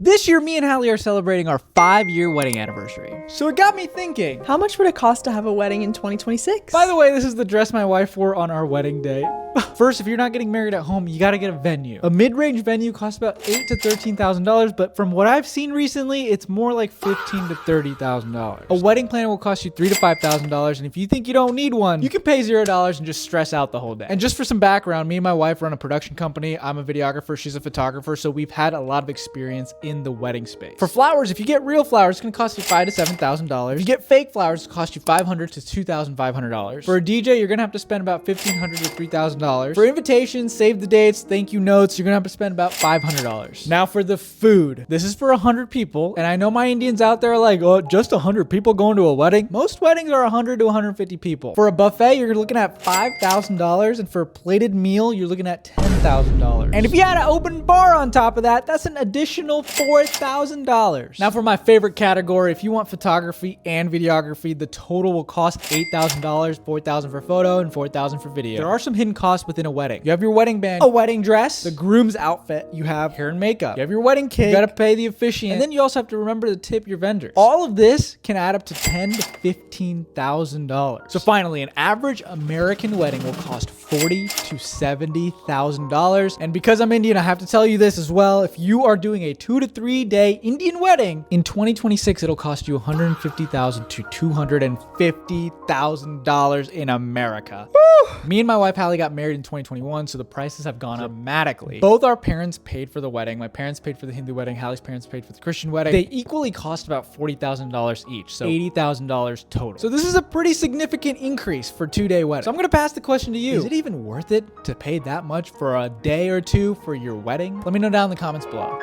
This year, me and Hallie are celebrating our 5-year wedding anniversary. So it got me thinking, How much would it cost to have a wedding in 2026? by the way, this is the dress my wife wore on our wedding day. First, if you're not getting married at home, you gotta get a venue. A mid-range venue costs about $8,000 to $13,000, but from what I've seen recently, it's more like $15,000 to $30,000. A wedding planner will cost you $3,000 to $5,000, and if you think you don't need one, you can pay $0 and just stress out the whole day. And just for some background, me and my wife run a production company. I'm a videographer, she's a photographer, so we've had a lot of experience in the wedding space. For flowers, if you get real flowers, it's gonna cost you $5,000 to $7,000. If you get fake flowers, it costs you $500 to $2,500. For a DJ, you're gonna have to spend about $1,500 to $3,000. For invitations, save the dates, thank you notes, you're gonna have to spend about $500. Now for the food. This is for 100 people, and I know my Indians out there are like, oh, just 100 people going to a wedding? Most weddings are 100 to 150 people. For a buffet, you're looking at $5,000, and for a plated meal, you're looking at $10,000. And if you had an open bar on top of that, that's an additional $4,000. Now for my favorite category, if you want photography and videography, the total will cost $8,000, $4,000 for photo and $4,000 for video. There are some hidden costs within a wedding. You have your wedding band, a wedding dress, the groom's outfit, you have hair and makeup, you have your wedding cake, you gotta pay the officiant, and then you also have to remember to tip your vendors. All of this can add up to $10,000 to $15,000. So finally, an average American wedding will cost $40,000 to $70,000. And because I'm Indian, I have to tell you this as well. If you are doing a 2 to 3 day Indian wedding, in 2026, it'll cost you $150,000 to $250,000 in America. Woo! Me and my wife Hallie got married in 2021, so the prices have gone up dramatically. Both our parents paid for the wedding. My parents paid for the Hindu wedding. Hallie's parents paid for the Christian wedding. They equally cost about $40,000 each, so $80,000 total. So this is a pretty significant increase for 2-day wedding. So I'm gonna pass the question to you. Is it even worth it to pay that much for a day or two for your wedding? Let me know down in the comments below.